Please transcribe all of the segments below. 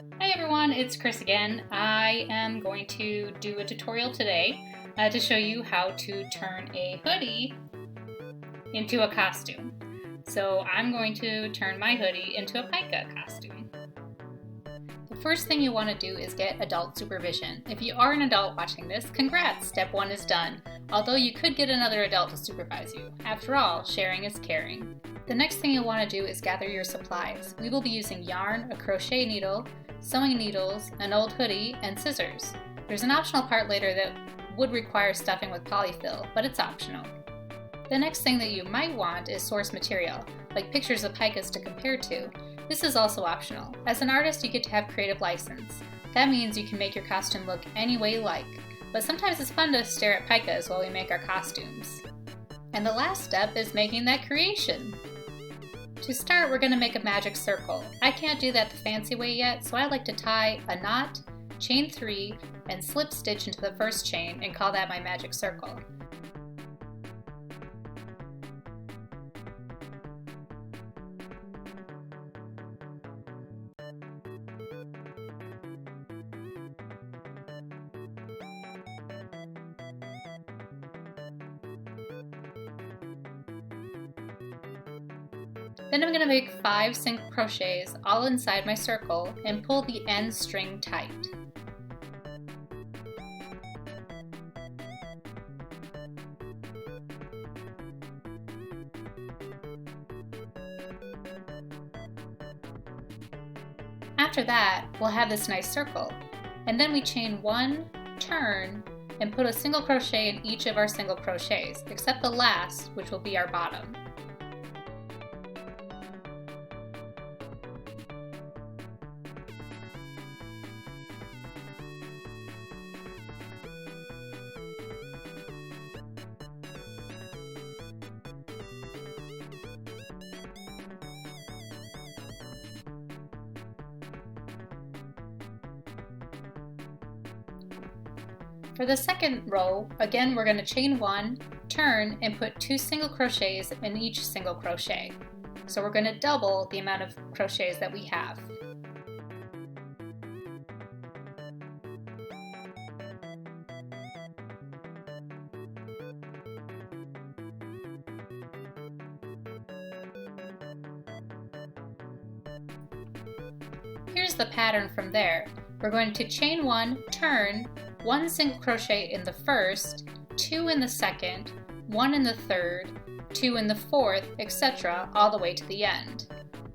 Hi everyone, it's Chris again. I am going to do a tutorial today to show you how to turn a hoodie into a costume. So I'm going to turn my hoodie into a pika costume. The first thing you want to do is get adult supervision. If you are an adult watching this, congrats! Step 1 is done. Although you could get another adult to supervise you. After all, sharing is caring. The next thing you'll want to do is gather your supplies. We will be using yarn, a crochet needle, sewing needles, an old hoodie, and scissors. There's an optional part later that would require stuffing with polyfill, but it's optional. The next thing that you might want is source material, like pictures of pikas to compare to. This is also optional. As an artist, you get to have creative license. That means you can make your costume look any way you like, but sometimes it's fun to stare at pikas while we make our costumes. And the last step is making that creation. To start, we're going to make a magic circle. I can't do that the fancy way yet, so I like to tie a knot, chain 3, and slip stitch into the first chain and call that my magic circle. Then I'm going to make 5 single crochets all inside my circle and pull the end string tight. After that, we'll have this nice circle, and then we chain 1, turn, and put a single crochet in each of our single crochets, except the last, which will be our bottom. For the second row, again we're going to chain 1, turn, and put 2 single crochets in each single crochet. So we're going to double the amount of crochets that we have. Here's the pattern from there. We're going to chain 1, turn, 1 single crochet in the first, 2 in the second, 1 in the third, 2 in the fourth, etc. all the way to the end.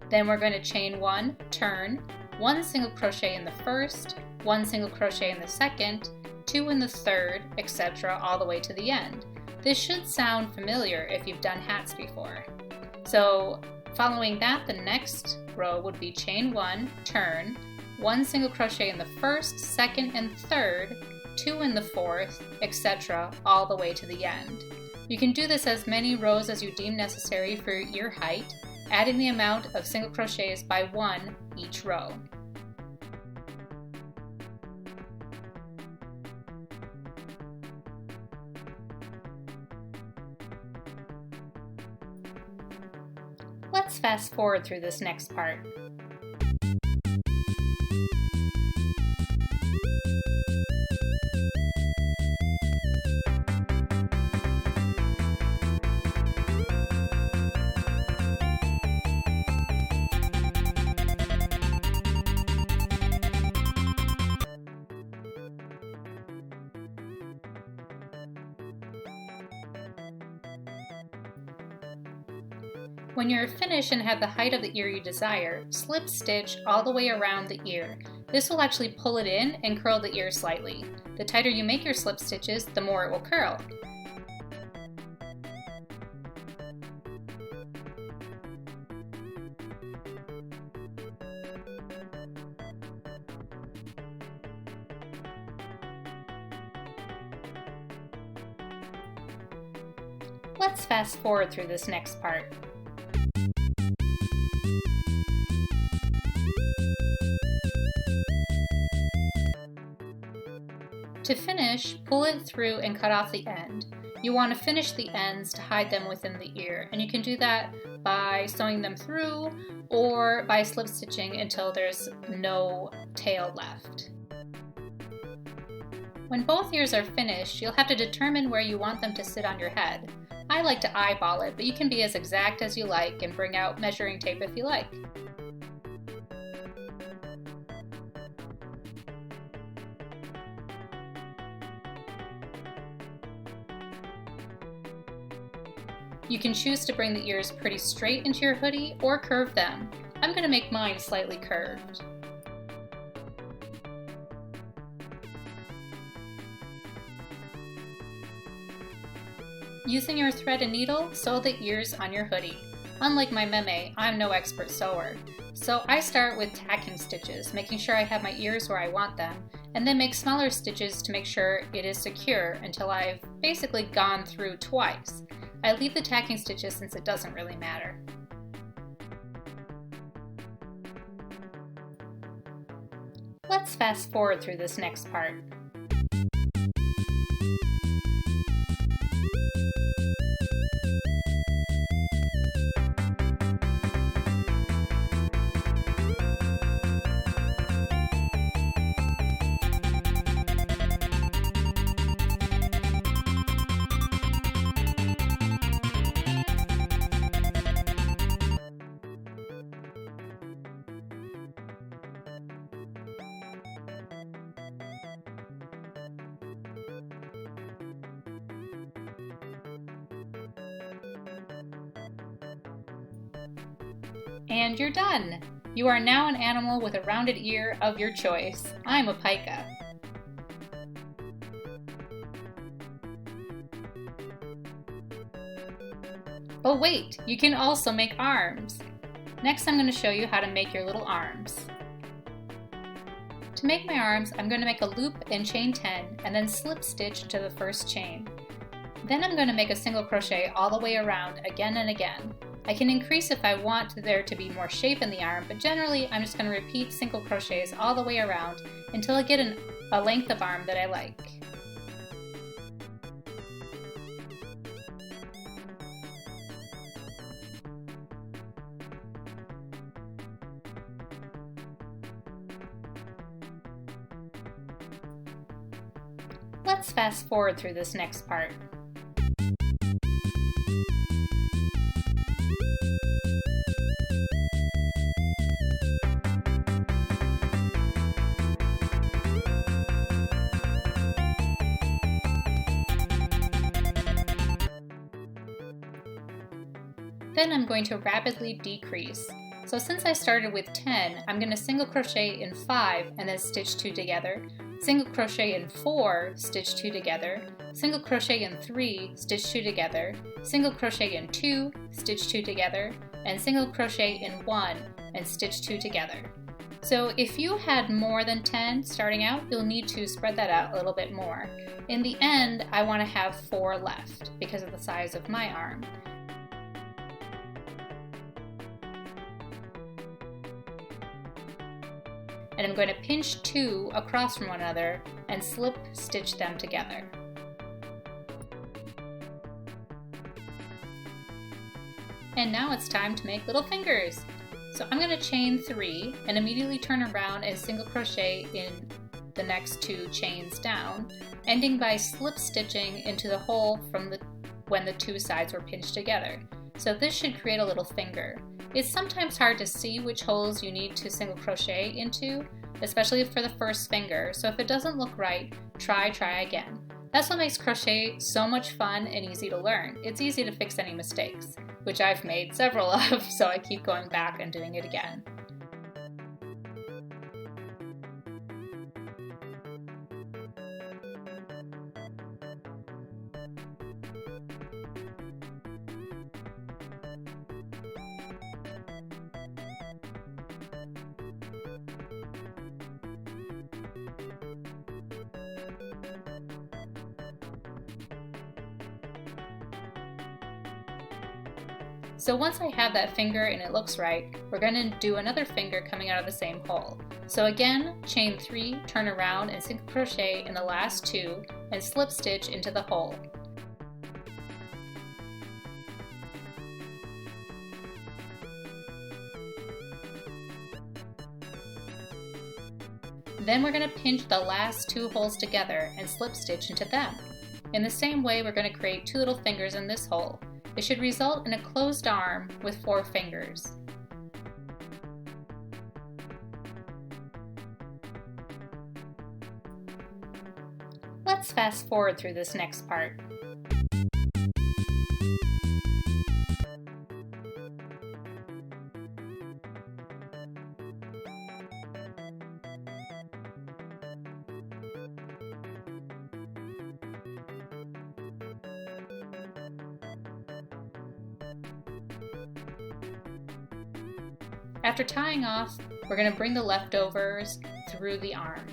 Then we're going to chain 1, turn, 1 single crochet in the first, 1 single crochet in the second, 2 in the third, etc. all the way to the end. This should sound familiar if you've done hats before. So following that, the next row would be chain 1, turn, 1 single crochet in the first, second, and third, 2 in the fourth, etc. all the way to the end. You can do this as many rows as you deem necessary for your height, adding the amount of single crochets by 1 each row. Let's fast forward through this next part. When you're finished and have the height of the ear you desire, slip stitch all the way around the ear. This will actually pull it in and curl the ear slightly. The tighter you make your slip stitches, the more it will curl. Let's fast forward through this next part. To finish, pull it through and cut off the end. You want to finish the ends to hide them within the ear, and you can do that by sewing them through or by slip stitching until there's no tail left. When both ears are finished, you'll have to determine where you want them to sit on your head. I like to eyeball it, but you can be as exact as you like and bring out measuring tape if you like. You can choose to bring the ears pretty straight into your hoodie or curve them. I'm going to make mine slightly curved. Using your thread and needle, sew the ears on your hoodie. Unlike my meme, I'm no expert sewer. So I start with tacking stitches, making sure I have my ears where I want them, and then make smaller stitches to make sure it is secure until I've basically gone through twice. I leave the tacking stitches since it doesn't really matter. Let's fast forward through this next part. And you're done! You are now an animal with a rounded ear of your choice. I'm a pika. But wait, you can also make arms! Next I'm going to show you how to make your little arms. To make my arms, I'm going to make a loop and chain 10 and then slip stitch to the first chain. Then I'm going to make a single crochet all the way around again and again. I can increase if I want there to be more shape in the arm, but generally I'm just going to repeat single crochets all the way around until I get a length of arm that I like. Let's fast forward through this next part. Then I'm going to rapidly decrease. So since I started with 10, I'm going to single crochet in 5 and then stitch 2 together, single crochet in 4, stitch 2 together, single crochet in 3, stitch 2 together, single crochet in 2, stitch 2 together, and single crochet in 1 and stitch 2 together. So if you had more than 10 starting out, you'll need to spread that out a little bit more. In the end, I want to have 4 left because of the size of my arm. And I'm going to pinch 2 across from one another and slip stitch them together. And now it's time to make little fingers. So I'm going to chain 3 and immediately turn around and single crochet in the next 2 chains down, ending by slip stitching into the hole from when the 2 sides were pinched together. So this should create a little finger. It's sometimes hard to see which holes you need to single crochet into, especially for the first finger, so if it doesn't look right, try again. That's what makes crochet so much fun and easy to learn. It's easy to fix any mistakes, which I've made several of, so I keep going back and doing it again. So once I have that finger and it looks right, we're going to do another finger coming out of the same hole. So again, chain 3, turn around and single crochet in the last 2 and slip stitch into the hole. Then we're going to pinch the last 2 holes together and slip stitch into them. In the same way, we're going to create 2 little fingers in this hole. It should result in a closed arm with 4 fingers. Let's fast forward through this next part. After tying off, we're going to bring the leftovers through the arm.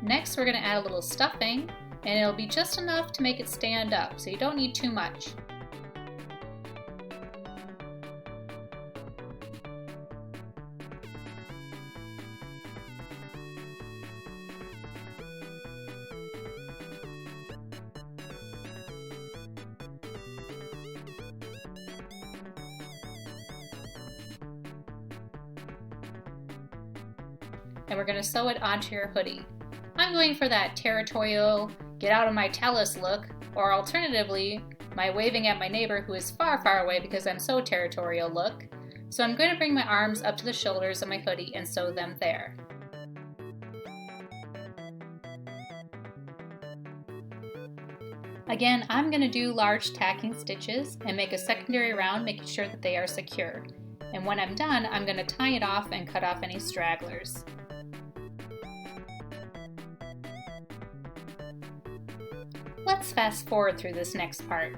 Next, we're going to add a little stuffing, and it'll be just enough to make it stand up, so you don't need too much. And we're going to sew it onto your hoodie. I'm going for that territorial, get out of my talus look, or alternatively, my waving at my neighbor who is far, far away because I'm so territorial look. So I'm going to bring my arms up to the shoulders of my hoodie and sew them there. Again, I'm going to do large tacking stitches and make a secondary round, making sure that they are secure. And when I'm done, I'm going to tie it off and cut off any stragglers. Let's fast forward through this next part.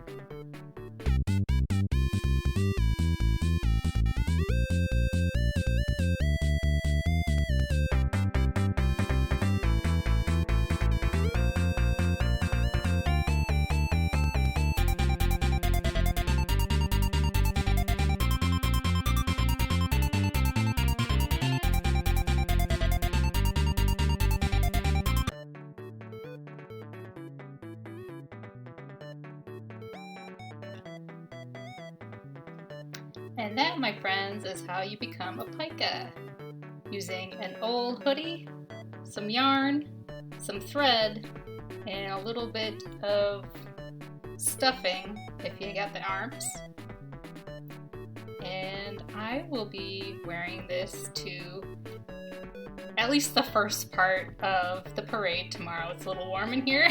And that, my friends, is how you become a pika. Using an old hoodie, some yarn, some thread, and a little bit of stuffing if you got the arms. And I will be wearing this to at least the first part of the parade tomorrow. It's a little warm in here.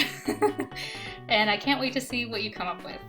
And I can't wait to see what you come up with.